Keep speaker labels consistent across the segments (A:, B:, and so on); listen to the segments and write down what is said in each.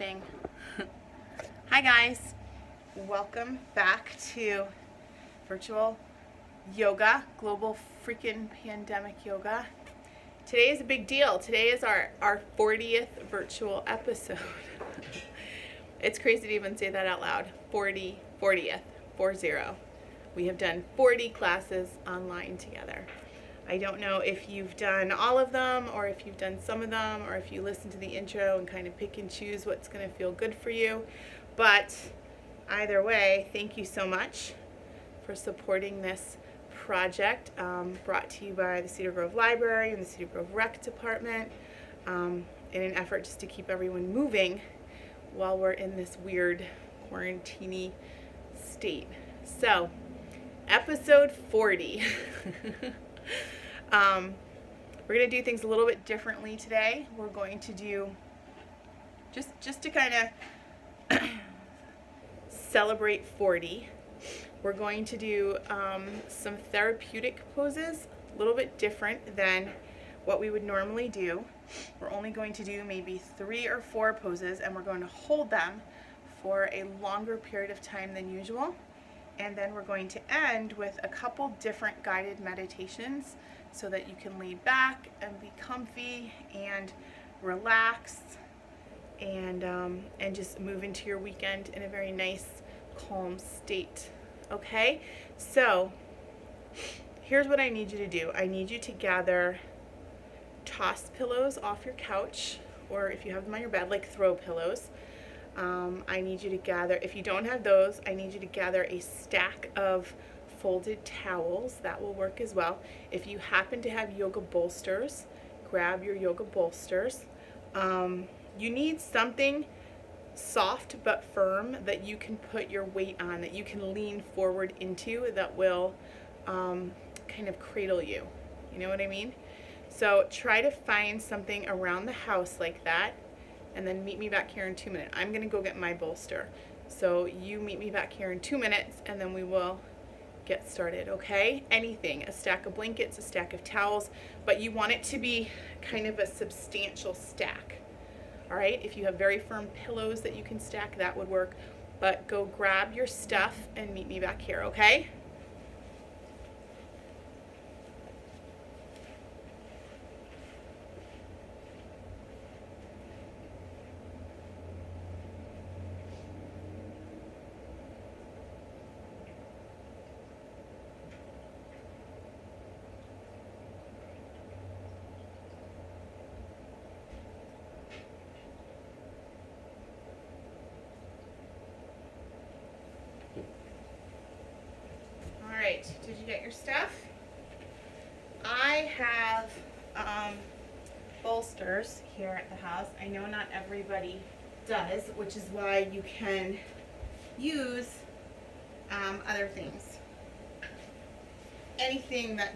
A: thing. Hi guys, welcome back to virtual yoga, global freaking pandemic yoga. Today is a big deal. Today is our 40th virtual episode. It's crazy to even say that out loud. 40th, 40. We have done 40 classes online together. I don't know if you've done all of them or if you've done some of them or if you listen to the intro and kind of pick and choose what's going to feel good for you. But either way, thank you so much for supporting this project brought to you by the Cedar Grove Library and the Cedar Grove Rec Department in an effort just to keep everyone moving while we're in this weird quarantine state. So, episode 40. We're going to do things a little bit differently today. We're going to do, just to kind of celebrate 40, we're going to do some therapeutic poses, a little bit different than what we would normally do. We're only going to do maybe 3 or 4 poses, and we're going to hold them for a longer period of time than usual. And then we're going to end with a couple different guided meditations so that you can lay back and be comfy and relax and just move into your weekend in a very nice, calm state. Okay? So, here's what I need you to do. I need you to gather toss pillows off your couch, or if you have them on your bed, like throw pillows. I need you to gather, if you don't have those, I need you to gather a stack of folded towels. That will work as well. If you happen to have yoga bolsters, grab your yoga bolsters. You need something soft but firm that you can put your weight on, that you can lean forward into, that will kind of cradle you. You know what I mean? So try to find something around the house like that, and then meet me back here in 2 minutes. I'm going to go get my bolster. So you meet me back here in 2 minutes, and then we will get started, okay? Anything, a stack of blankets, a stack of towels, but you want it to be kind of a substantial stack, all right? If you have very firm pillows that you can stack, that would work, but go grab your stuff and meet me back here, okay? Alright, did you get your stuff? I have bolsters here at the house. I know not everybody does, which is why you can use other things. Anything that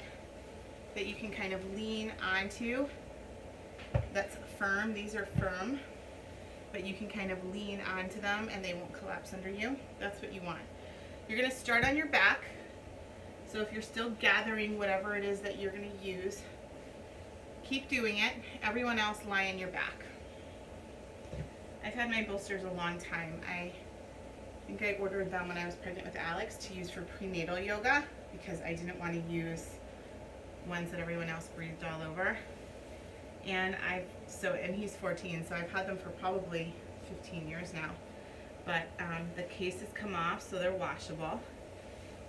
A: you can kind of lean onto that's firm. These are firm, but you can kind of lean onto them and they won't collapse under you. That's what you want. You're going to start on your back. So if you're still gathering whatever it is that you're going to use, keep doing it. Everyone else lie on your back. I've had my bolsters a long time. I think I ordered them when I was pregnant with Alex to use for prenatal yoga because I didn't want to use ones that everyone else breathed all over. And he's 14, so I've had them for probably 15 years now. But the cases come off, so they're washable.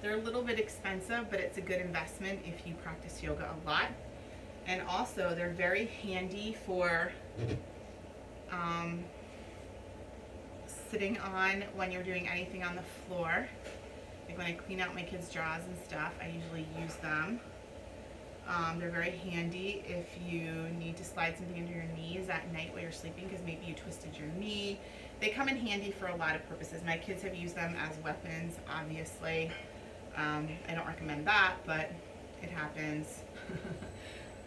A: They're a little bit expensive, but it's a good investment if you practice yoga a lot. And also, they're very handy for sitting on when you're doing anything on the floor. Like when I clean out my kids' drawers and stuff, I usually use them. They're very handy if you need to slide something under your knees at night while you're sleeping because maybe you twisted your knee. They come in handy for a lot of purposes. My kids have used them as weapons, obviously. I don't recommend that, but it happens.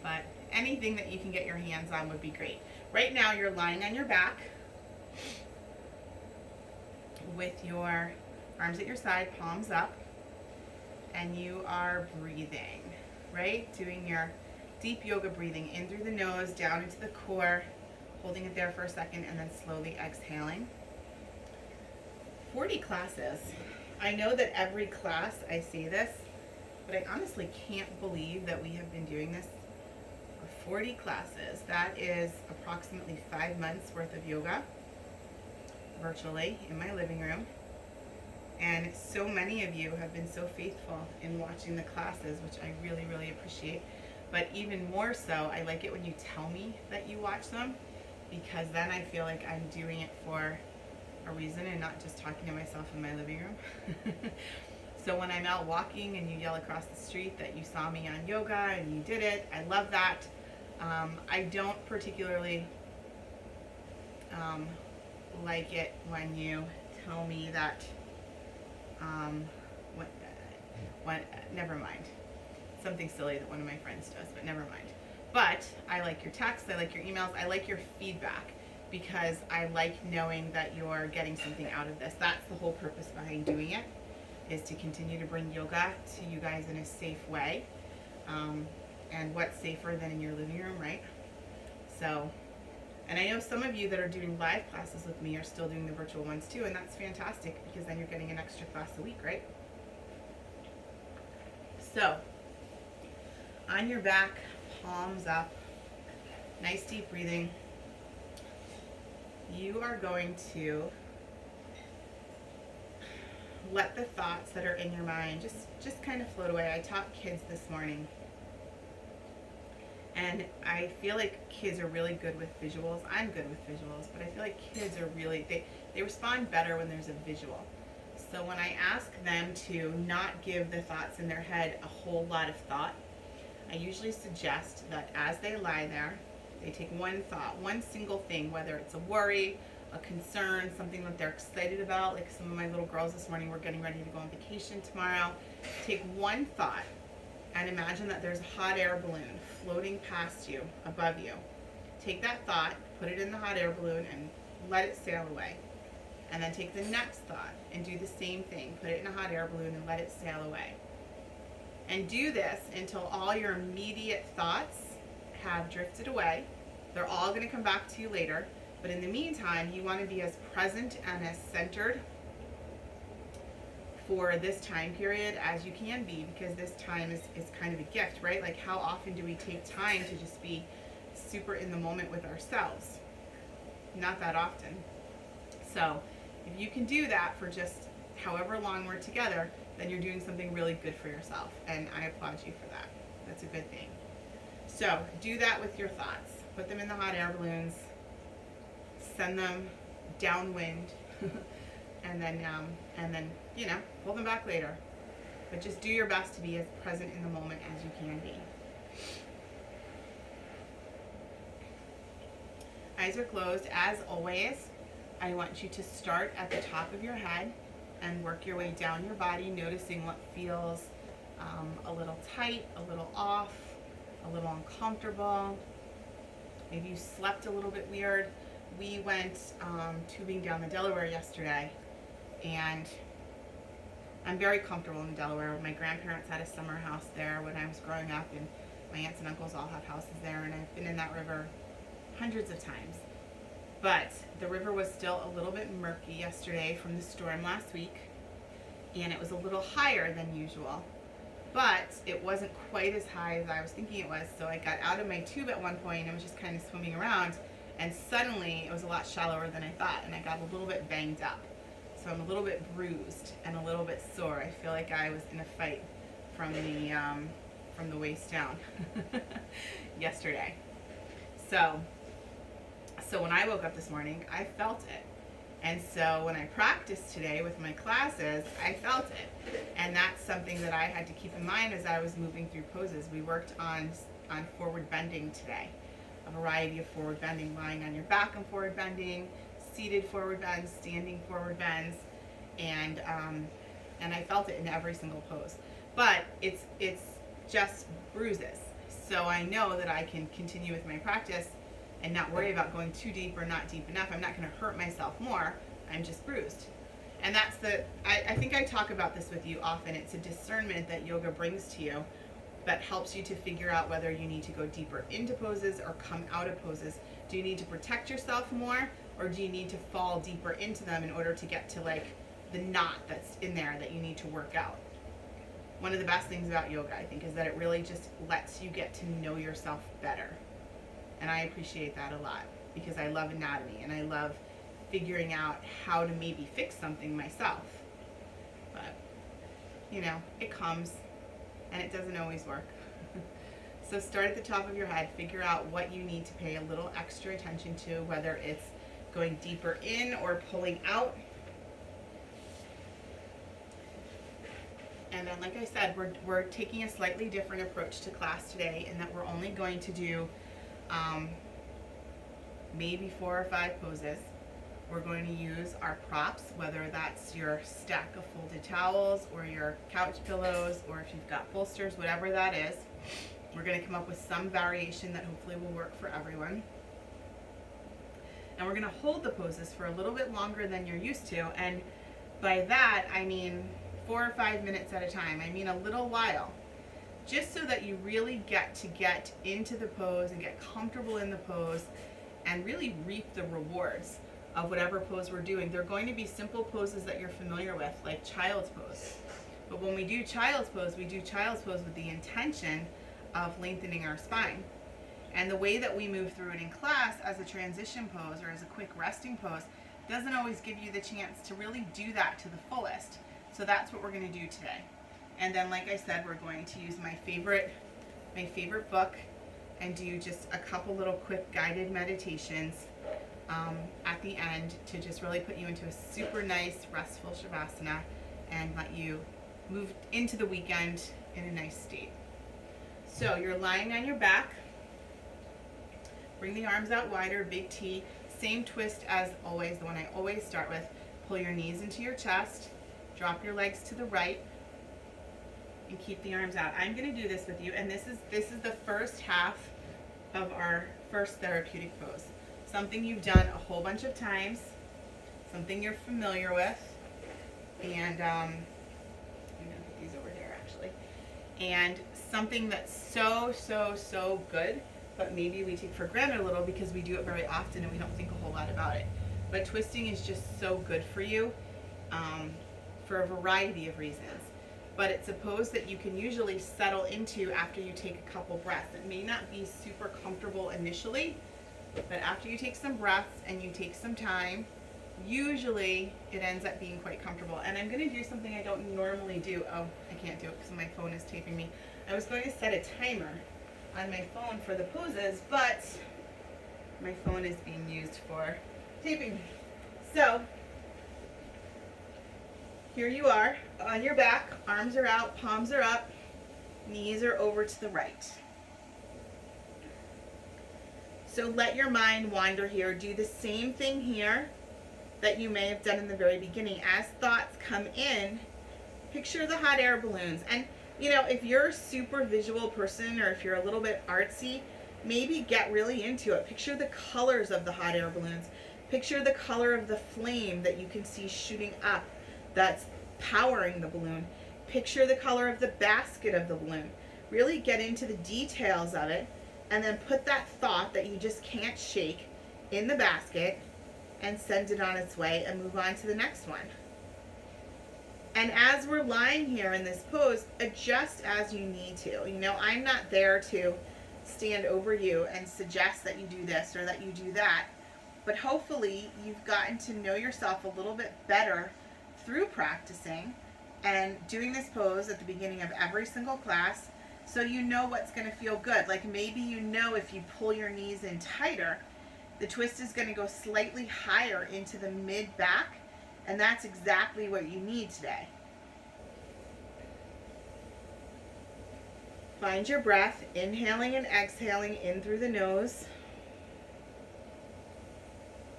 A: But anything that you can get your hands on would be great. Right now you're lying on your back with your arms at your side, palms up, and you are breathing, right? Doing your deep yoga breathing in through the nose, down into the core, holding it there for a second, and then slowly exhaling. 40 classes. I know that every class I say this, but I honestly can't believe that we have been doing this for 40 classes. That is approximately 5 months worth of yoga virtually in my living room. And so many of you have been so faithful in watching the classes, which I really, really appreciate. But even more so, I like it when you tell me that you watch them, because then I feel like I'm doing it for a reason and not just talking to myself in my living room. So when I'm out walking and you yell across the street that you saw me on yoga and you did it, I love that. I don't particularly like it when you tell me that, never mind. Something silly that one of my friends does, but never mind. But I like your texts, I like your emails, I like your feedback, because I like knowing that you're getting something out of this. That's the whole purpose behind doing it, is to continue to bring yoga to you guys in a safe way. And what's safer than in your living room, right? So, and I know some of you that are doing live classes with me are still doing the virtual ones too, and that's fantastic, because then you're getting an extra class a week, right? So, on your back, palms up, nice deep breathing. You are going to let the thoughts that are in your mind just kind of float away. I taught kids this morning, and I feel like kids are really good with visuals. I'm good with visuals, but I feel like kids are really, they respond better when there's a visual. So when I ask them to not give the thoughts in their head a whole lot of thought, I usually suggest that as they lie there, they take one thought, one single thing, whether it's a worry, a concern, something that they're excited about. Like some of my little girls this morning were getting ready to go on vacation tomorrow. Take one thought and imagine that there's a hot air balloon floating past you, above you. Take that thought, put it in the hot air balloon, and let it sail away. And then take the next thought and do the same thing. Put it in a hot air balloon and let it sail away. And do this until all your immediate thoughts have drifted away. They're all going to come back to you later. But in the meantime, you want to be as present and as centered for this time period as you can be, because this time is kind of a gift, right? Like, how often do we take time to just be super in the moment with ourselves? Not that often. So if you can do that for just however long we're together, then you're doing something really good for yourself, and I applaud you for that. That's a good thing. So do that with your thoughts. Put them in the hot air balloons, send them downwind, and then pull them back later. But just do your best to be as present in the moment as you can be. Eyes are closed. As always, I want you to start at the top of your head and work your way down your body, noticing what feels a little tight, a little off, a little uncomfortable. Maybe you slept a little bit weird. We went tubing down the Delaware yesterday, and I'm very comfortable in Delaware. My grandparents had a summer house there when I was growing up, and my aunts and uncles all have houses there, and I've been in that river hundreds of times. But the river was still a little bit murky yesterday from the storm last week, and it was a little higher than usual, but it wasn't quite as high as I was thinking it was. So I got out of my tube at one point and was just kind of swimming around, and suddenly it was a lot shallower than I thought, and I got a little bit banged up. So I'm a little bit bruised and a little bit sore. I feel like I was in a fight from the waist down yesterday. So when I woke up this morning, I felt it. And so when I practiced today with my classes, I felt it. And that's something that I had to keep in mind as I was moving through poses. We worked on forward bending today, a variety of forward bending, lying on your back and forward bending, seated forward bends, standing forward bends, and I felt it in every single pose. But it's just bruises. So I know that I can continue with my practice and not worry about going too deep or not deep enough. I'm not going to hurt myself more. I'm just bruised. And that's I think I talk about this with you often. It's a discernment that yoga brings to you that helps you to figure out whether you need to go deeper into poses or come out of poses Do you need to protect yourself more, or do you need to fall deeper into them in order to get to like the knot that's in there that you need to work out? One of the best things about yoga, I think, is that it really just lets you get to know yourself better. And I appreciate that a lot because I love anatomy and I love figuring out how to maybe fix something myself. But, you know, it comes and it doesn't always work. So start at the top of your head, figure out what you need to pay a little extra attention to, whether it's going deeper in or pulling out. And then, like I said, we're taking a slightly different approach to class today in that we're only going to do maybe 4 or 5 poses. We're going to use our props, whether that's your stack of folded towels or your couch pillows, or if you've got bolsters, whatever that is. We're going to come up with some variation that hopefully will work for everyone. And we're going to hold the poses for a little bit longer than you're used to. And by that, I mean 4 or 5 minutes at a time. I mean a little while. Just so that you really get into the pose and get comfortable in the pose and really reap the rewards of whatever pose we're doing. They're going to be simple poses that you're familiar with, like child's pose. But when we do child's pose, we do child's pose with the intention of lengthening our spine. And the way that we move through it in class as a transition pose or as a quick resting pose doesn't always give you the chance to really do that to the fullest. So that's what we're going to do today. And then, like I said, we're going to use my favorite book and do just a couple little quick guided meditations at the end to just really put you into a super nice, restful Shavasana and let you move into the weekend in a nice state. So you're lying on your back. Bring the arms out wider, big T. Same twist as always, the one I always start with. Pull your knees into your chest. Drop your legs to the right. And keep the arms out. I'm going to do this with you, and this is the first half of our first therapeutic pose. Something you've done a whole bunch of times, something you're familiar with, and I'm going to put these over here actually, and something that's so good, but maybe we take for granted a little because we do it very often and we don't think a whole lot about it. But twisting is just so good for you for a variety of reasons. But it's a pose that you can usually settle into after you take a couple breaths. It may not be super comfortable initially, but after you take some breaths and you take some time, usually it ends up being quite comfortable. And I'm going to do something I don't normally do. Oh, I can't do it because my phone is taping me. I was going to set a timer on my phone for the poses, but my phone is being used for taping me. So here you are on your back, arms are out, palms are up, knees are over to the right. So let your mind wander here. Do the same thing here that you may have done in the very beginning. As thoughts come in, picture the hot air balloons. And you know, if you're a super visual person or if you're a little bit artsy, maybe get really into it. Picture the colors of the hot air balloons. Picture the color of the flame that you can see shooting up that's powering the balloon. Picture the color of the basket of the balloon. Really get into the details of it, and then put that thought that you just can't shake in the basket and send it on its way and move on to the next one. And as we're lying here in this pose, adjust as you need to. You know, I'm not there to stand over you and suggest that you do this or that you do that. But hopefully you've gotten to know yourself a little bit better through practicing and doing this pose at the beginning of every single class, so you know what's going to feel good. Like maybe you know if you pull your knees in tighter, the twist is going to go slightly higher into the mid back, and that's exactly what you need today. Find your breath, inhaling and exhaling in through the nose.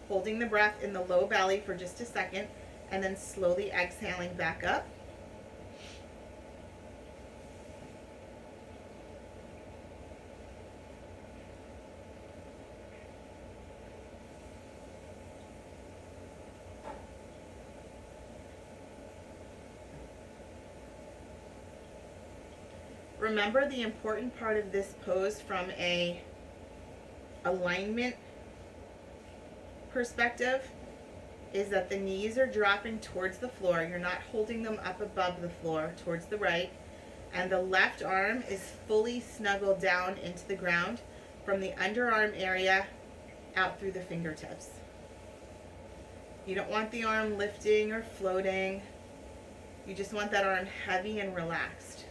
A: Holding the breath in the low belly for just a second, and then slowly exhaling back up. Remember the important part of this pose from a alignment perspective is that the knees are dropping towards the floor. You're not holding them up above the floor towards the right. And the left arm is fully snuggled down into the ground from the underarm area out through the fingertips. You don't want the arm lifting or floating. You just want that arm heavy and relaxed.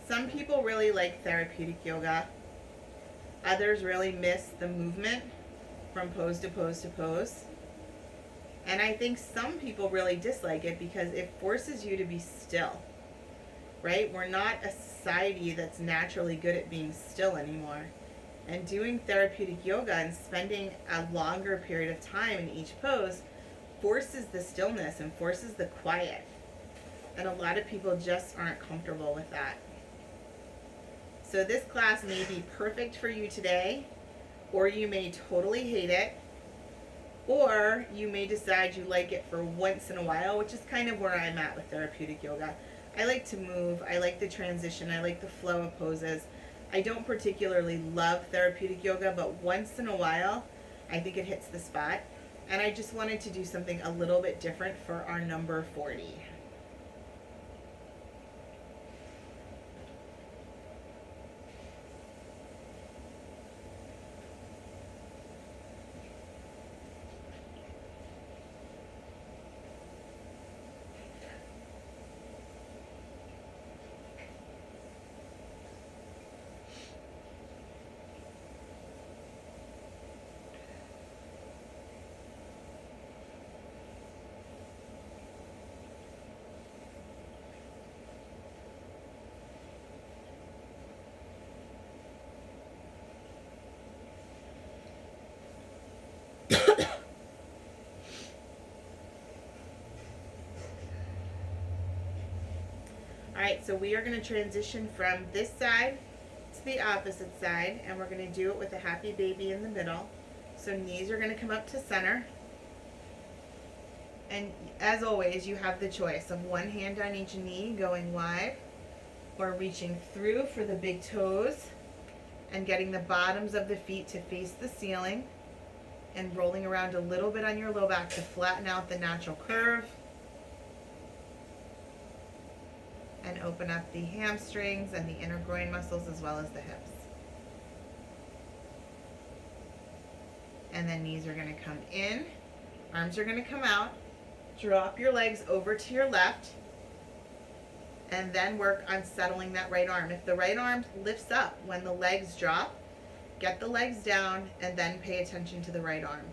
A: Some people really like therapeutic yoga. Others really miss the movement from pose to pose to pose. And I think some people really dislike it because it forces you to be still, right? We're not a society that's naturally good at being still anymore. And doing therapeutic yoga and spending a longer period of time in each pose forces the stillness and forces the quiet. And a lot of people just aren't comfortable with that. So this class may be perfect for you today, or you may totally hate it, or you may decide you like it for once in a while, which is kind of where I'm at with therapeutic yoga. I like to move, I like the transition, I like the flow of poses. I don't particularly love therapeutic yoga, but once in a while, I think it hits the spot. And I just wanted to do something a little bit different for our number 40. Alright, so we are going to transition from this side to the opposite side, and we're going to do it with a happy baby in the middle. So knees are going to come up to center. And as always, you have the choice of one hand on each knee going wide, or reaching through for the big toes and getting the bottoms of the feet to face the ceiling and rolling around a little bit on your low back to flatten out the natural curve. And open up the hamstrings and the inner groin muscles as well as the hips. And then knees are going to come in, arms are going to come out, drop your legs over to your left, and then work on settling that right arm. If the right arm lifts up when the legs drop, get the legs down and then pay attention to the right arm.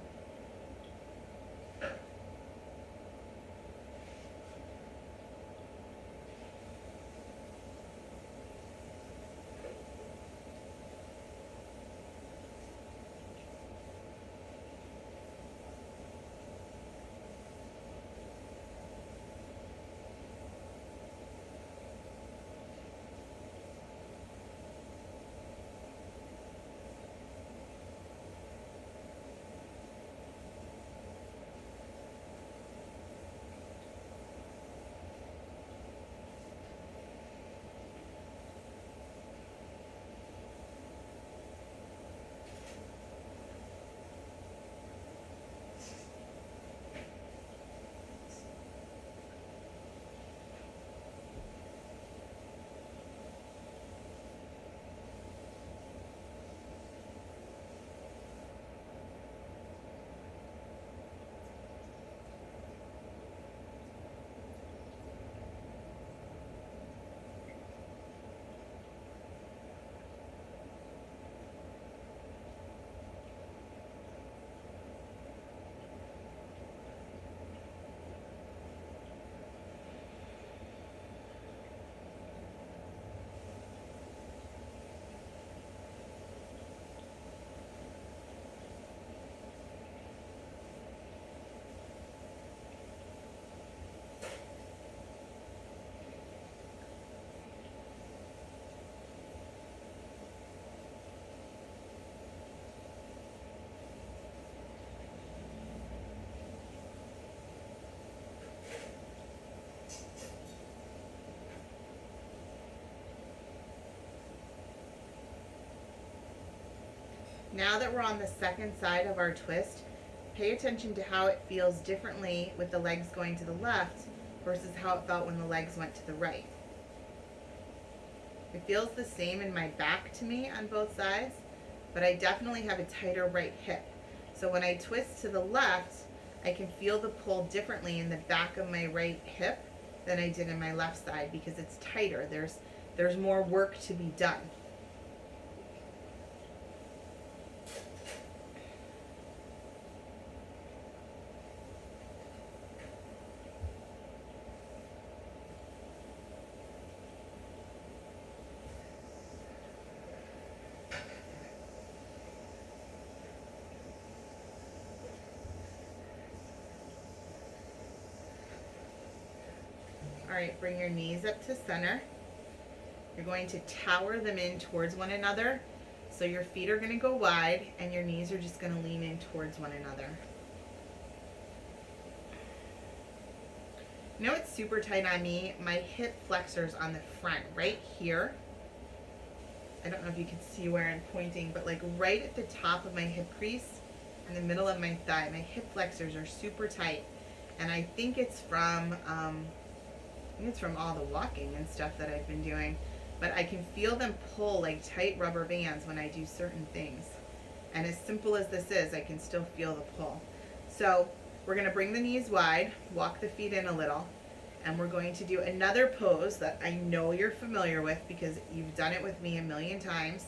A: Now that we're on the second side of our twist, pay attention to how it feels differently with the legs going to the left versus how it felt when the legs went to the right. It feels the same in my back to me on both sides, but I definitely have a tighter right hip. So when I twist to the left, I can feel the pull differently in the back of my right hip than I did in my left side because it's tighter. There's more work to be done. All right, bring your knees up to center. You're going to tower them in towards one another. So your feet are going to go wide and your knees are just going to lean in towards one another. You know what's super tight on me? My hip flexors on the front, right here. I don't know if you can see where I'm pointing, but like right at the top of my hip crease, in the middle of my thigh, my hip flexors are super tight. And I think it's from all the walking and stuff that I've been doing, but I can feel them pull like tight rubber bands when I do certain things. And as simple as this is, I can still feel the pull. So we're going to bring the knees wide, walk the feet in a little, and we're going to do another pose that I know you're familiar with because you've done it with me a million times.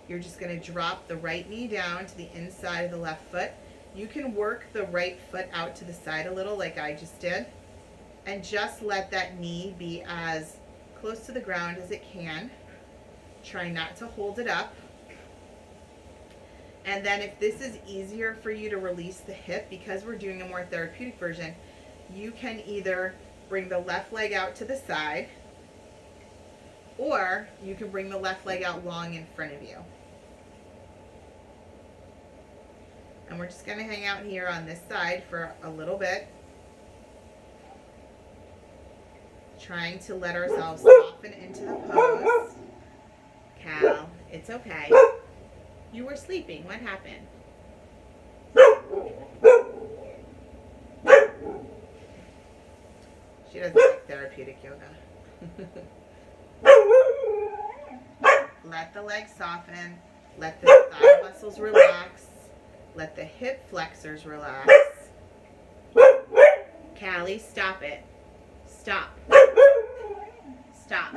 A: You're just going to drop the right knee down to the inside of the left foot. You can work the right foot out to the side a little like I just did. And just let that knee be as close to the ground as it can. Try not to hold it up. And then if this is easier for you to release the hip, because we're doing a more therapeutic version, you can either bring the left leg out to the side, or you can bring the left leg out long in front of you. And we're just going to hang out here on this side for a little bit. Trying to let ourselves soften into the pose. Cal, it's okay. You were sleeping. What happened? She doesn't like therapeutic yoga. Let the legs soften. Let the thigh muscles relax. Let the hip flexors relax. Callie, stop it. Stop. Stop.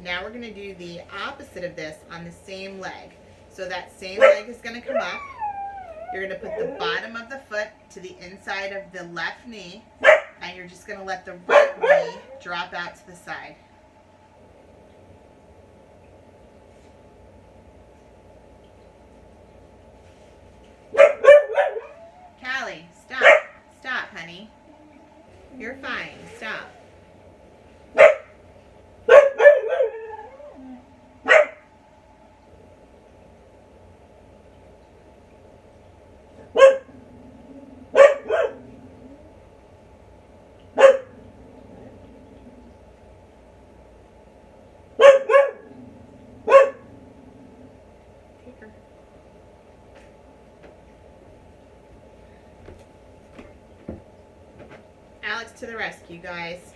A: Now we're going to do the opposite of this on the same leg. So that same leg is going to come up. You're going to put the bottom of the foot to the inside of the left knee, and you're just going to let the right knee drop out to the side. Callie, stop. Stop, honey. You're fine. Stop. Alex to the rescue, guys.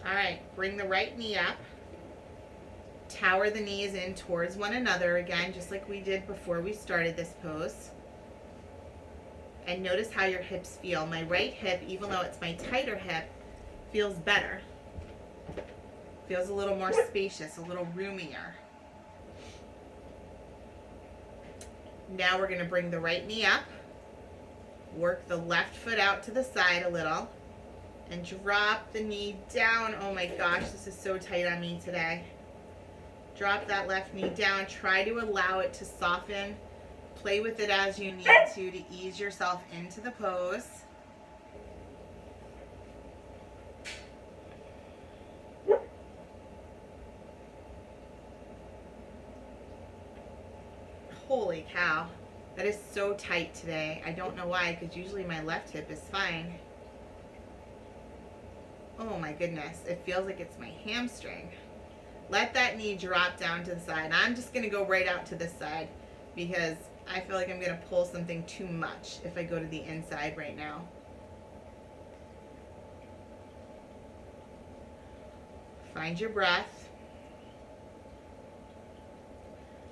A: All right, bring the right knee up. Tower the knees in towards one another again, just like we did before we started this pose. And notice how your hips feel. My right hip, even though it's my tighter hip, feels better. Feels a little more spacious, a little roomier. Now we're going to bring the right knee up. Work the left foot out to the side a little. And drop the knee down. Oh my gosh, this is so tight on me today. Drop that left knee down. Try to allow it to soften. Play with it as you need to ease yourself into the pose. Holy cow. That is so tight today. I don't know why, because usually my left hip is fine. Oh my goodness. It feels like it's my hamstring. Let that knee drop down to the side. I'm just going to go right out to this side because I feel like I'm going to pull something too much if I go to the inside right now. Find your breath.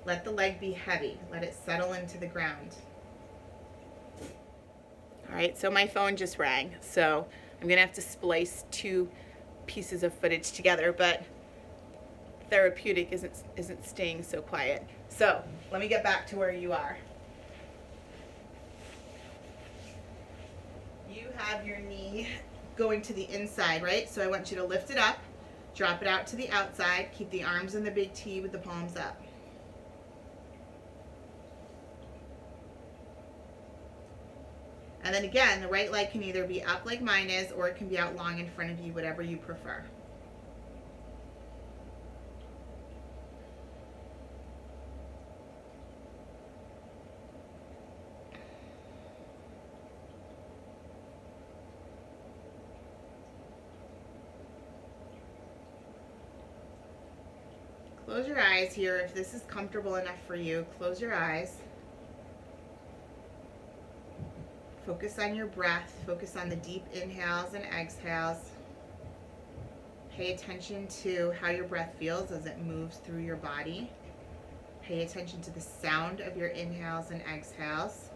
A: Let the leg be heavy. Let it settle into the ground. All right, so my phone just rang, so I'm going to have to splice two pieces of footage together, but therapeutic isn't staying so quiet. So let me get back to where you are. You have your knee going to the inside, right? So I want you to lift it up, drop it out to the outside, keep the arms in the big T with the palms up. And then again, the right leg can either be up like mine is, or it can be out long in front of you, whatever you prefer. Close your eyes here. If this is comfortable enough for you, close your eyes. Focus on your breath. Focus on the deep inhales and exhales. Pay attention to how your breath feels as it moves through your body. Pay attention to the sound of your inhales and exhales.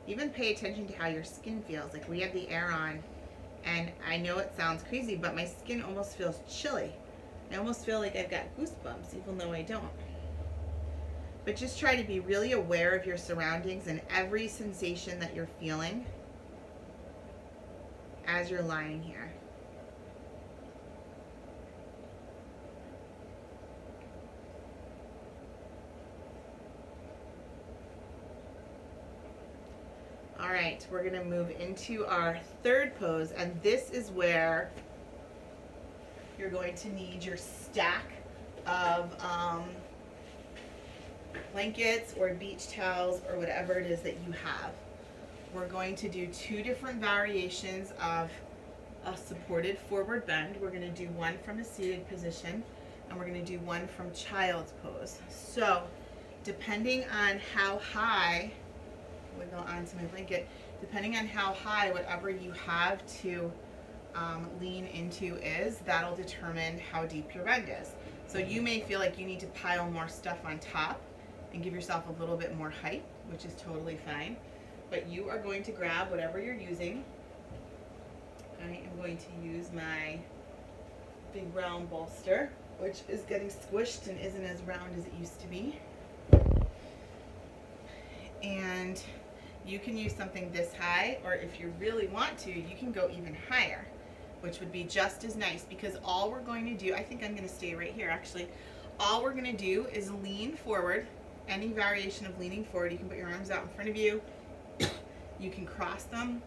A: Even pay attention to how your skin feels. Like we have the air on, and I know it sounds crazy, but my skin almost feels chilly. I almost feel like I've got goosebumps, even though I don't. But just try to be really aware of your surroundings and every sensation that you're feeling as you're lying here. All right, we're going to move into our third pose, and this is where you're going to need your stack of blankets or beach towels or whatever it is that you have. We're going to do two different variations of a supported forward bend. We're going to do one from a seated position, and we're going to do one from child's pose. So depending on how high, wiggle onto my blanket, depending on how high whatever you have to lean into is, that'll determine how deep your bend is. So you may feel like you need to pile more stuff on top and give yourself a little bit more height, which is totally fine. But you are going to grab whatever you're using. I am going to use my big round bolster, which is getting squished and isn't as round as it used to be. And you can use something this high, or if you really want to, you can go even higher, which would be just as nice, because all we're going to do, I think I'm going to stay right here actually, all we're going to do is lean forward. Any variation of leaning forward, you can put your arms out in front of you, you can cross them.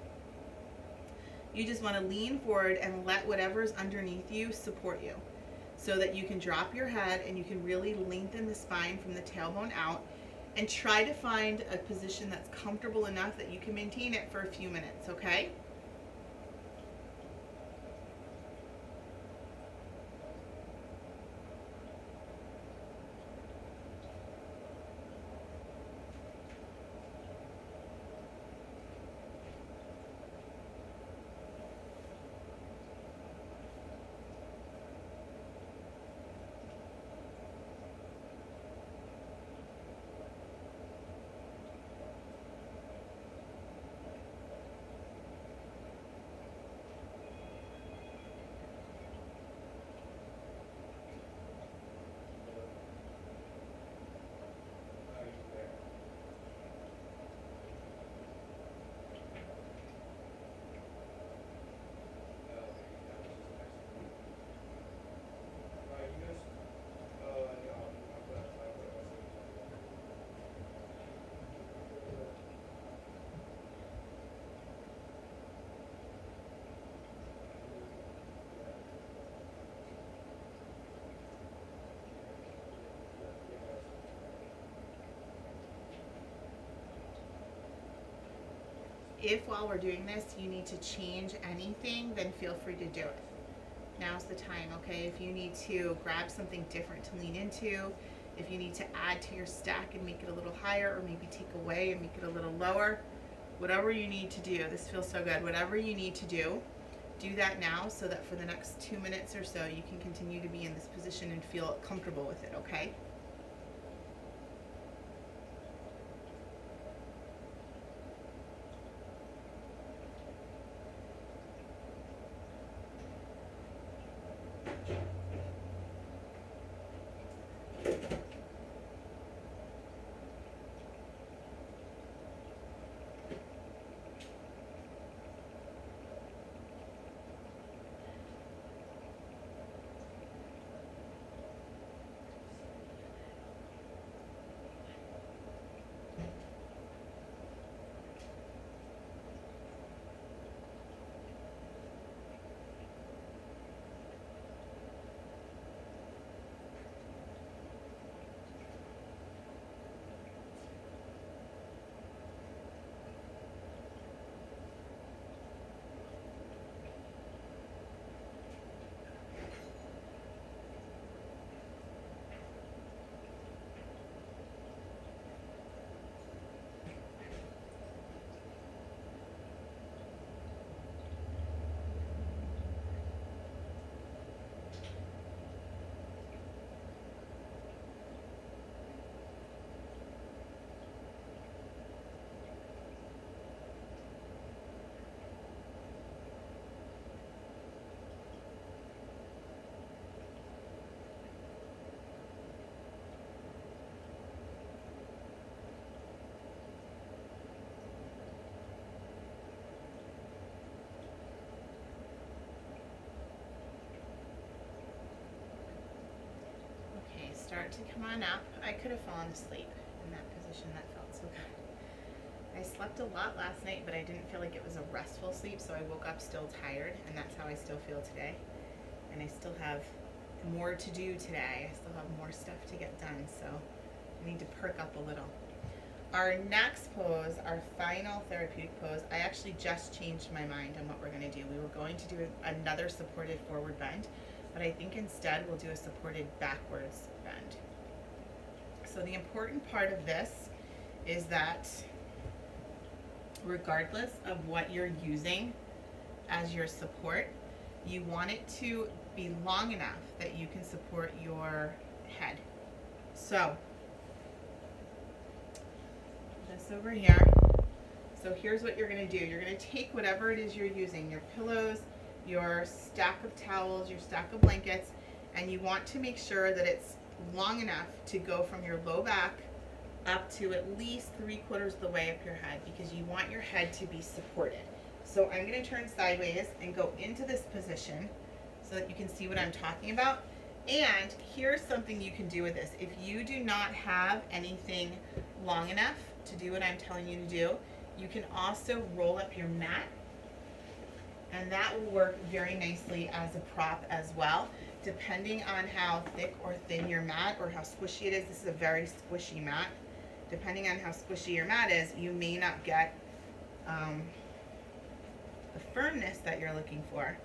A: You just want to lean forward and let whatever's underneath you support you, so that you can drop your head and you can really lengthen the spine from the tailbone out, and try to find a position that's comfortable enough that you can maintain it for a few minutes, okay? if while we're doing this you need to change anything, then feel free to do it. Now's the time, okay? If you need to grab something different to lean into, if you need to add to your stack and make it a little higher, or maybe take away and make it a little lower, whatever you need to do, this feels so good, whatever you need to do that now, so that for the next 2 minutes or so you can continue to be in this position and feel comfortable with it, okay? Start to come on up. I could have fallen asleep in that position. That felt so good. I slept a lot last night, but I didn't feel like it was a restful sleep, so I woke up still tired, and that's how I still feel today. And I still have more to do today. I still have more stuff to get done, so I need to perk up a little. Our next pose, our final therapeutic pose, I actually just changed my mind on what we're going to do. We were going to do another supported forward bend, but I think instead we'll do a supported backwards bend. So the important part of this is that regardless of what you're using as your support, you want it to be long enough that you can support your head. So this over here. So here's what you're going to do. You're going to take whatever it is you're using, your pillows, your stack of towels, your stack of blankets, and you want to make sure that it's long enough to go from your low back up to at least 3/4 of the way up your head, because you want your head to be supported. So I'm going to turn sideways and go into this position so that you can see what I'm talking about. And here's something you can do with this. If you do not have anything long enough to do what I'm telling you to do, you can also roll up your mat, and that will work very nicely as a prop as well, depending on how thick or thin your mat or how squishy it is. This is a very squishy mat. Depending on how squishy your mat is, you may not get the firmness that you're looking for,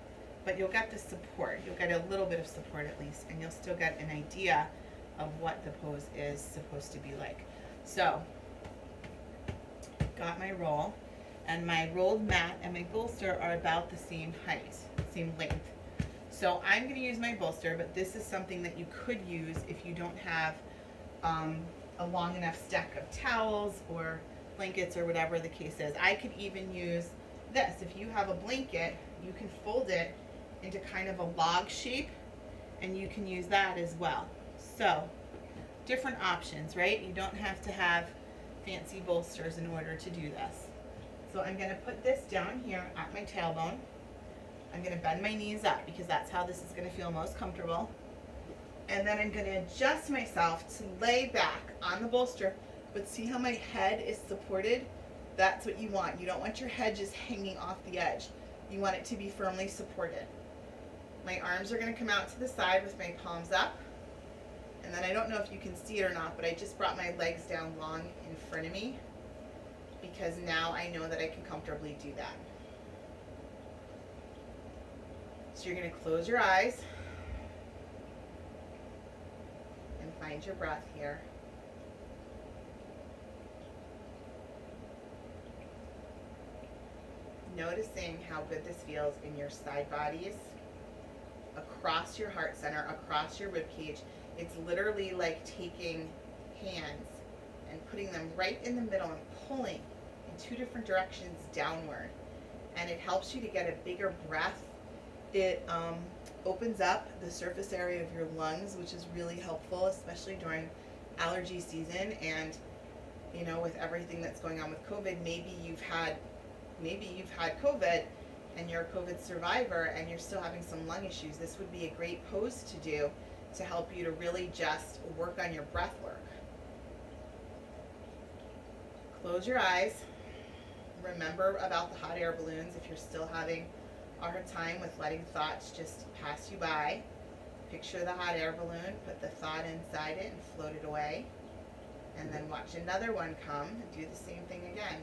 A: but you'll get the support. You'll get a little bit of support at least, and you'll still get an idea of what the pose is supposed to be like. So, got my roll, and my rolled mat and my bolster are about the same height, same length. So I'm going to use my bolster, but this is something that you could use if you don't have a long enough stack of towels or blankets or whatever the case is. I could even use this. If you have a blanket, you can fold it into kind of a log shape, and you can use that as well. So different options, right? You don't have to have fancy bolsters in order to do this. So I'm going to put this down here at my tailbone. I'm going to bend my knees up because that's how this is going to feel most comfortable. And then I'm going to adjust myself to lay back on the bolster, but see how my head is supported? That's what you want. You don't want your head just hanging off the edge. You want it to be firmly supported. My arms are going to come out to the side with my palms up. And then I don't know if you can see it or not, but I just brought my legs down long in front of me. because now I know that I can comfortably do that. So you're going to close your eyes and find your breath here. Noticing how good this feels in your side bodies, across your heart center, across your rib cage. It's literally like taking hands and putting them right in the middle and pulling in two different directions downward. And it helps you to get a bigger breath. It opens up the surface area of your lungs, which is really helpful, especially during allergy season. And, you know, with everything that's going on with COVID, maybe you've had COVID and you're a COVID survivor and you're still having some lung issues. This would be a great pose to do to help you to really just work on your breath work. Close your eyes. Remember about the hot air balloons if you're still having a hard time with letting thoughts just pass you by. Picture the hot air balloon, put the thought inside it and float it away. And then watch another one come and do the same thing again.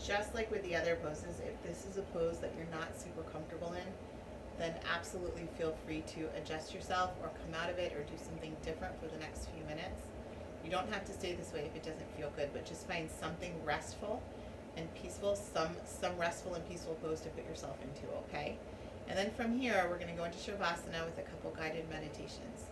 A: Just like with the other poses, if this is a pose that you're not super comfortable in, then absolutely feel free to adjust yourself or come out of it or do something different for the next few minutes. You don't have to stay this way if it doesn't feel good, but just find something restful and peaceful, some restful and peaceful pose to put yourself into, okay? And then from here, we're going to go into Shavasana with a couple guided meditations.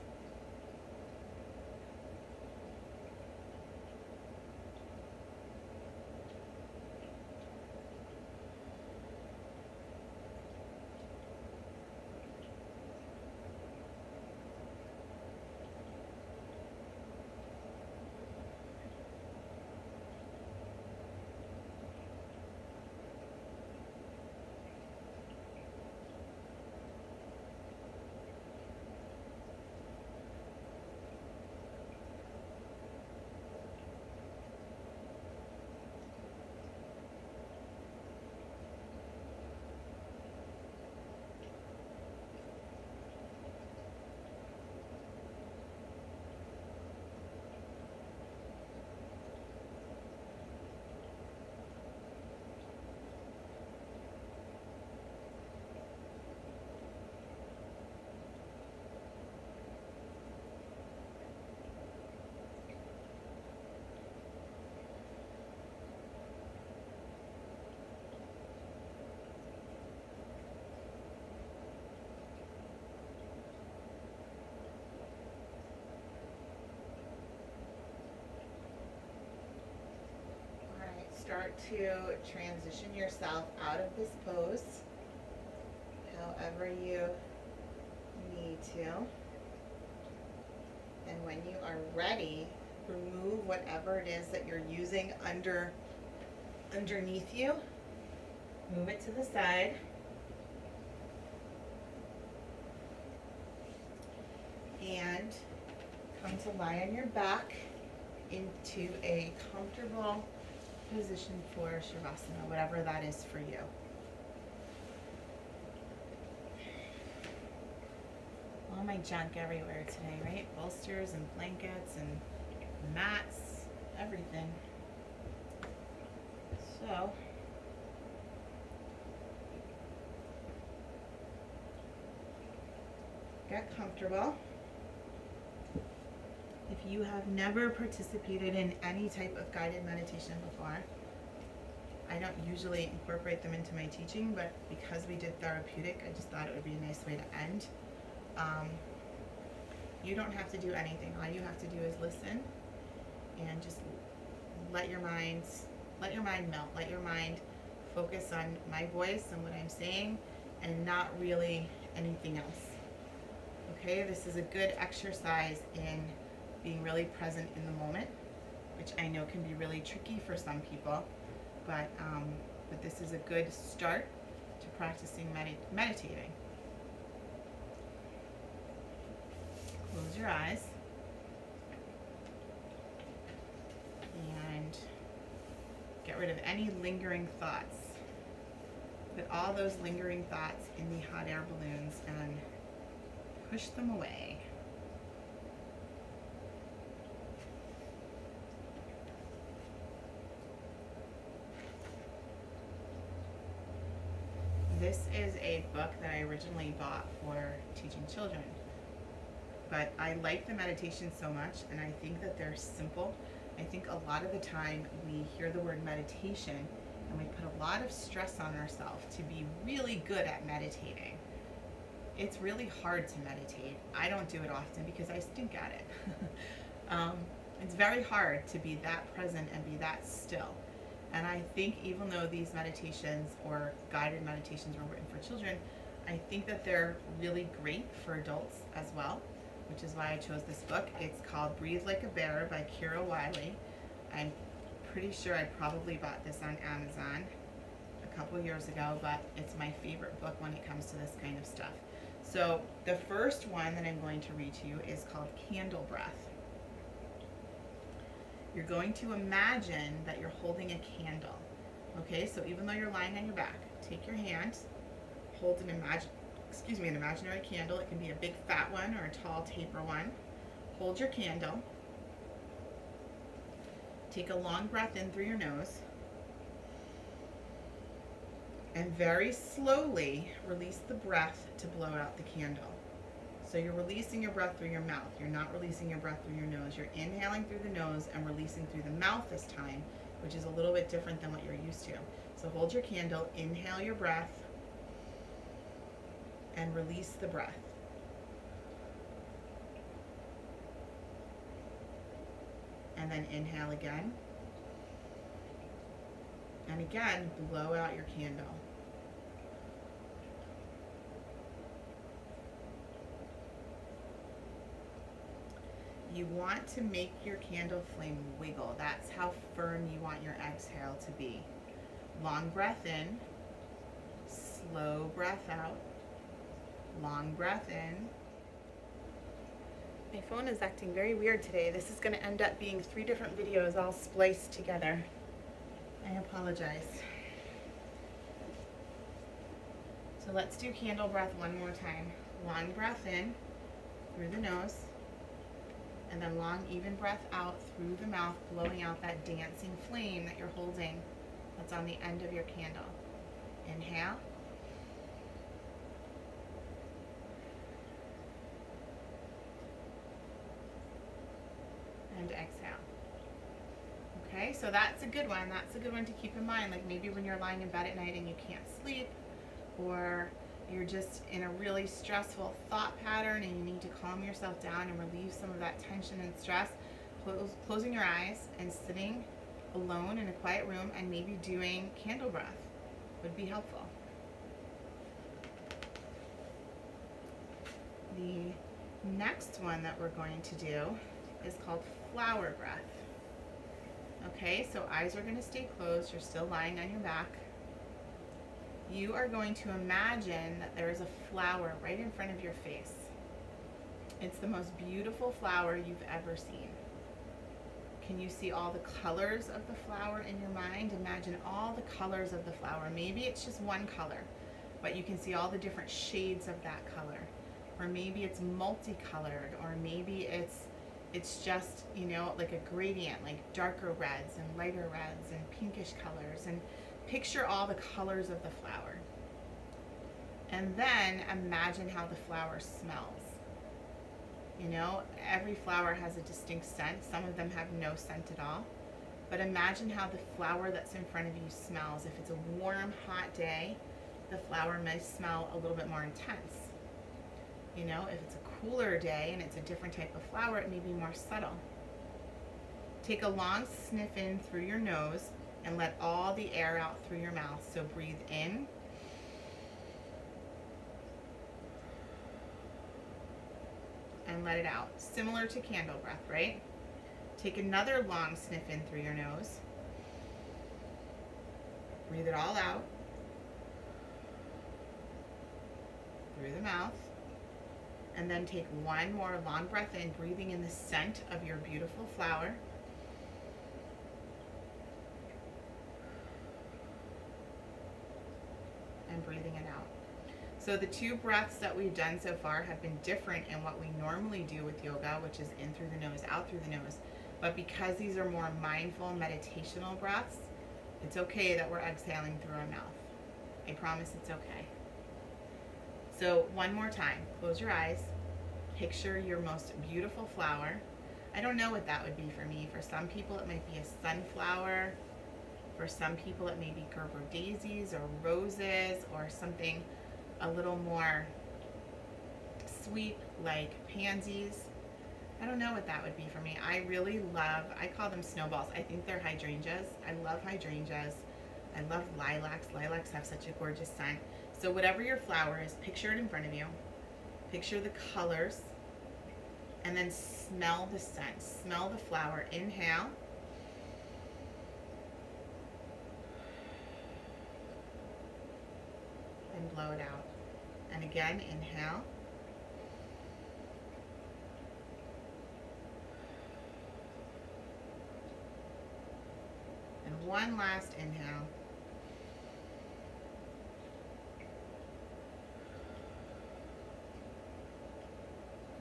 A: Start to transition yourself out of this pose however you need to. And when you are ready, remove whatever it is that you're using underneath you. Move it to the side. And come to lie on your back into a comfortable position for Shavasana, whatever that is for you. All my junk everywhere today, right? Bolsters and blankets and mats, everything. So, get comfortable. If you have never participated in any type of guided meditation before, I don't usually incorporate them into my teaching, but because we did therapeutic, I just thought it would be a nice way to end. You don't have to do anything. All you have to do is listen and just let your mind melt. Let your mind focus on my voice and what I'm saying, and not really anything else. Okay, this is a good exercise in being really present in the moment, which I know can be really tricky for some people, but this is a good start to practicing meditating. Close your eyes and get rid of any lingering thoughts. Put all those lingering thoughts in the hot air balloons and push them away. This is a book that I originally bought for teaching children, but I like the meditations so much, and I think that they're simple. I think a lot of the time we hear the word meditation and we put a lot of stress on ourselves to be really good at meditating. It's really hard to meditate. I don't do it often because I stink at it. It's very hard to be that present and be that still. And I think even though these meditations or guided meditations were written for children, I think that they're really great for adults as well, which is why I chose this book. It's called Breathe Like a Bear by Kira Wiley. I'm pretty sure I probably bought this on Amazon a couple years ago, but it's my favorite book when it comes to this kind of stuff. So the first one that I'm going to read to you is called Candle Breath. You're going to imagine that you're holding a candle. Okay, so even though you're lying on your back, take your hand, hold an imaginary candle. It can be a big fat one or a tall taper one. Hold your candle. Take a long breath in through your nose. And very slowly release the breath to blow out the candle. So you're releasing your breath through your mouth. You're not releasing your breath through your nose. You're inhaling through the nose and releasing through the mouth this time, which is a little bit different than what you're used to. So hold your candle, inhale your breath, and release the breath. And then inhale again. And again, blow out your candle. You want to make your candle flame wiggle. That's how firm you want your exhale to be. Long breath in, slow breath out, long breath in. My phone is acting very weird today. This is going to end up being 3 different videos all spliced together. I apologize. So let's do candle breath one more time. Long breath in through the nose, and then long even breath out through the mouth, blowing out that dancing flame that you're holding that's on the end of your candle. Inhale. And exhale. Okay, so that's a good one. That's a good one to keep in mind. Like maybe when you're lying in bed at night and you can't sleep, or you're just in a really stressful thought pattern and you need to calm yourself down and relieve some of that tension and stress, closing your eyes and sitting alone in a quiet room and maybe doing candle breath would be helpful. The next one that we're going to do is called flower breath. Okay, so eyes are going to stay closed. You're still lying on your back. You are going to imagine that there is a flower right in front of your face. It's the most beautiful flower you've ever seen. Can you see all the colors of the flower in your mind? Imagine all the colors of the flower. Maybe it's just one color, but you can see all the different shades of that color. Or maybe it's multicolored, or maybe it's just, you know, like a gradient, like darker reds and lighter reds and pinkish colors. And picture all the colors of the flower. And then imagine how the flower smells. You know, every flower has a distinct scent. Some of them have no scent at all. But imagine how the flower that's in front of you smells. If it's a warm, hot day, the flower may smell a little bit more intense. You know, if it's a cooler day and it's a different type of flower, it may be more subtle. Take a long sniff in through your nose and let all the air out through your mouth. So breathe in. And let it out. Similar to candle breath, right? Take another long sniff in through your nose. Breathe it all out. Through the mouth. And then take one more long breath in, breathing in the scent of your beautiful flower. And breathing it out. So the 2 breaths that we've done so far have been different in what we normally do with yoga, which is in through the nose, out through the nose. But because these are more mindful, meditational breaths, it's okay that we're exhaling through our mouth. I promise it's okay. So one more time, close your eyes. Picture your most beautiful flower. I don't know what that would be for me. For some people, it might be a sunflower. For some people, it may be Gerber daisies or roses or something a little more sweet like pansies. I don't know what that would be for me. I really love, I call them snowballs. I think they're hydrangeas. I love hydrangeas. I love lilacs. Lilacs have such a gorgeous scent. So whatever your flower is, picture it in front of you. Picture the colors. And then smell the scent. Smell the flower. Inhale. And blow it out. And again, inhale. And one last inhale.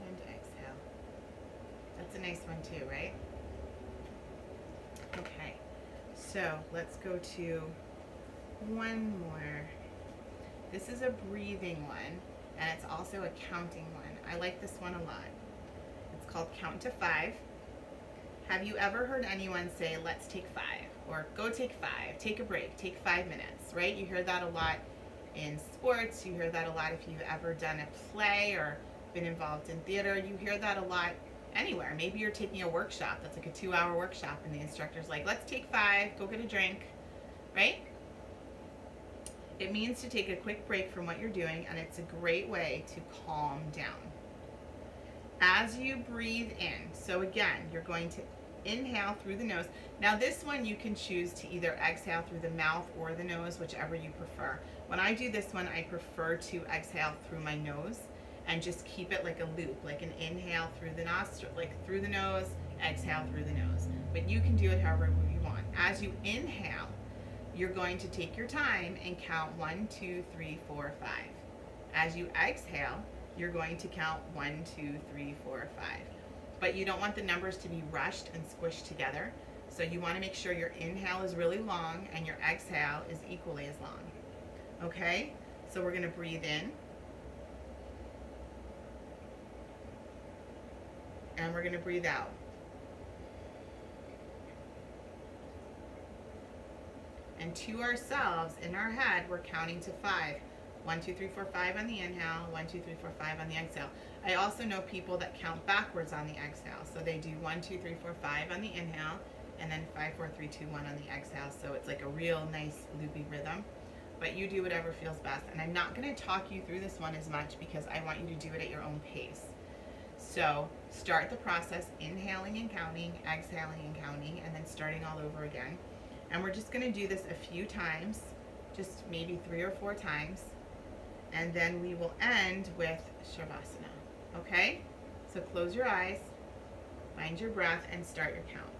A: And exhale. That's a nice one too, right? Okay, so let's go to one more. This is a breathing one, and it's also a counting one. I like this one a lot. It's called Count to 5. Have you ever heard anyone say, let's take 5, or go take 5, take a break, take 5 minutes, right? You hear that a lot in sports. You hear that a lot if you've ever done a play or been involved in theater. You hear that a lot anywhere. Maybe you're taking a workshop that's like a 2-hour workshop, and the instructor's like, let's take 5, go get a drink, right? It means to take a quick break from what you're doing, and it's a great way to calm down. As you breathe in, so again, you're going to inhale through the nose. Now this one you can choose to either exhale through the mouth or the nose, whichever you prefer. When I do this one, I prefer to exhale through my nose and just keep it like a loop, like an inhale through the nostril, like through the nose, exhale through the nose. But you can do it however you want. As you inhale, you're going to take your time and count 1, 2, 3, 4, 5. As you exhale, you're going to count 1, 2, 3, 4, 5. But you don't want the numbers to be rushed and squished together. So you want to make sure your inhale is really long and your exhale is equally as long. Okay? So we're going to breathe in. And we're going to breathe out. And to ourselves, in our head, we're counting to 5. 1, 2, 3, 4, 5 on the inhale, 1, 2, 3, 4, 5 on the exhale. I also know people that count backwards on the exhale. So they do 1, 2, 3, 4, 5 on the inhale, and then 5, 4, 3, 2, 1 on the exhale. So it's like a real nice loopy rhythm. But you do whatever feels best. And I'm not going to talk you through this one as much because I want you to do it at your own pace. So start the process, inhaling and counting, exhaling and counting, and then starting all over again. And we're just going to do this a few times, just maybe 3 or 4 times. And then we will end with Shavasana. Okay? So close your eyes, find your breath, and start your count.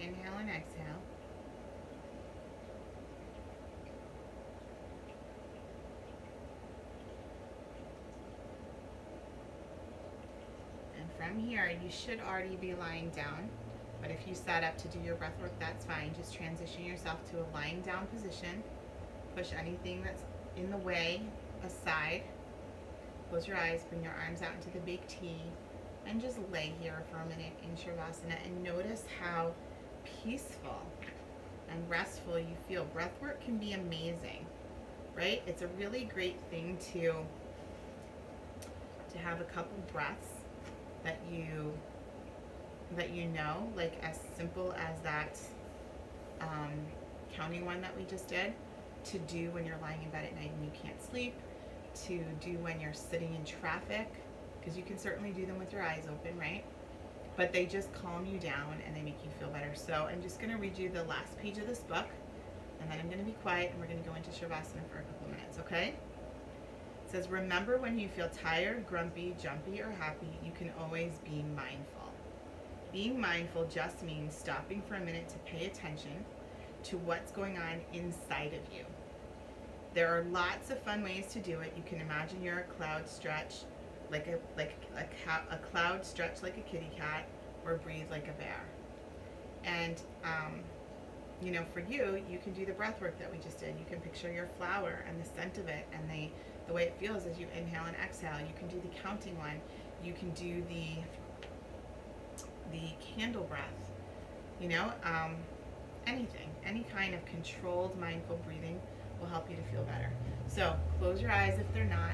A: inhale and exhale. And from here, you should already be lying down. But if you sat up to do your breath work, that's fine. Just transition yourself to a lying down position. Push anything that's in the way aside. Close your eyes, bring your arms out into the big T, and just lay here for a minute in Shavasana and notice how peaceful and restful you feel. Breath work can be amazing, right? It's a really great thing to have a couple breaths that you know, like as simple as that counting one that we just did, to do when you're lying in bed at night and you can't sleep, to do when you're sitting in traffic, because you can certainly do them with your eyes open, right? But they just calm you down and they make you feel better. So I'm just going to read you the last page of this book, and then I'm going to be quiet and we're going to go into Shavasana for a couple minutes, okay? It says, remember when you feel tired, grumpy, jumpy, or happy, you can always be mindful. Being mindful just means stopping for a minute to pay attention to what's going on inside of you. There are lots of fun ways to do it. You can imagine you're a cloud stretch, like a cloud stretch like a kitty cat, or breathe like a bear. And you know, for you, you can do the breath work that we just did. You can picture your flower and the scent of it and the way it feels as you inhale and exhale. You can do the counting one. You can do the candle breath. You know, anything, any kind of controlled mindful breathing will help you to feel better. So close your eyes if they're not.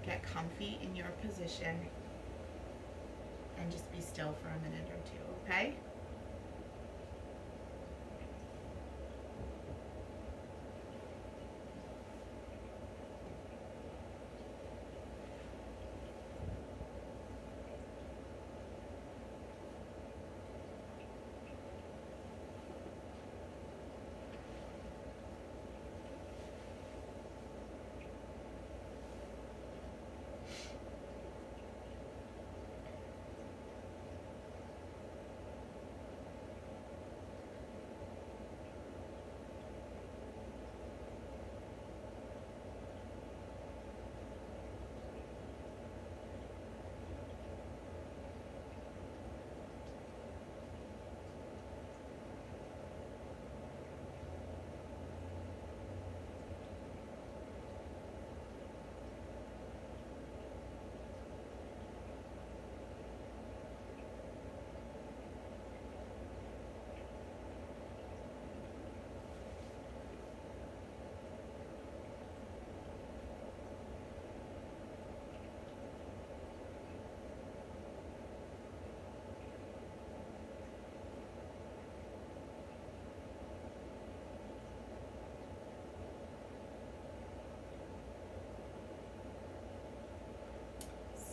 A: Get comfy in your position and just be still for a minute or two, okay?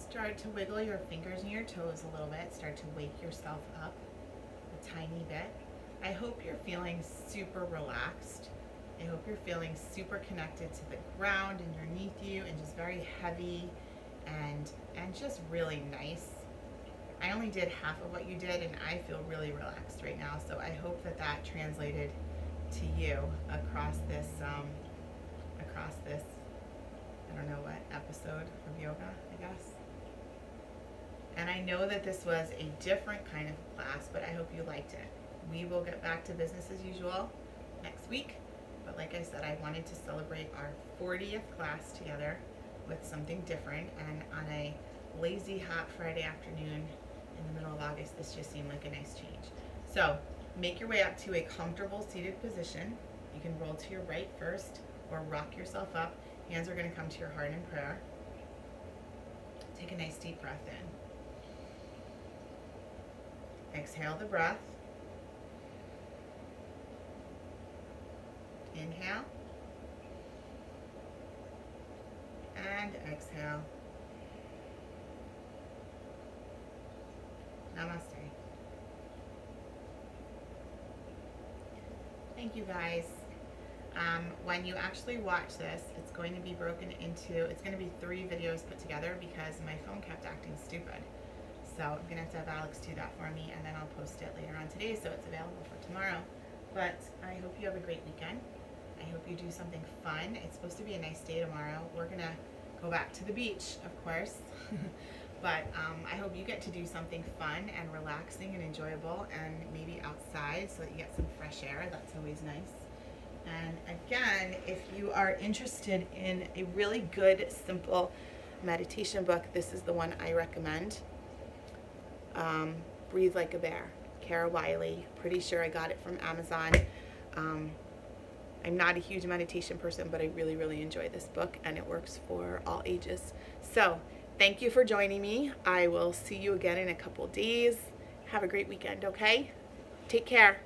A: Start to wiggle your fingers and your toes a little bit. Start to wake yourself up a tiny bit. I hope you're feeling super relaxed. I hope you're feeling super connected to the ground underneath you and just very heavy and just really nice. I only did half of what you did and I feel really relaxed right now. So I hope that that translated to you across this, I don't know what episode of yoga, I guess. And I know that this was a different kind of class, but I hope you liked it. We will get back to business as usual next week. But like I said, I wanted to celebrate our 40th class together with something different. And on a lazy, hot Friday afternoon in the middle of August, this just seemed like a nice change. So make your way up to a comfortable seated position. You can roll to your right first or rock yourself up. Hands are going to come to your heart in prayer. Take a nice deep breath in. Exhale the breath. Inhale. And exhale. Namaste. Thank you guys. When you actually watch this, it's going to be broken into, it's going to be 3 videos put together because my phone kept acting stupid. So I'm going to have Alex do that for me, and then I'll post it later on today so it's available for tomorrow. But I hope you have a great weekend. I hope you do something fun. It's supposed to be a nice day tomorrow. We're going to go back to the beach, of course. But I hope you get to do something fun and relaxing and enjoyable, and maybe outside so that you get some fresh air. That's always nice. And again, if you are interested in a really good, simple meditation book, this is the one I recommend. Breathe Like a Bear, Kara Wiley. Pretty sure I got it from Amazon. I'm not a huge meditation person, but I really, really enjoy this book, and it works for all ages. So thank you for joining me. I will see you again in a couple days. Have a great weekend, okay? Take care.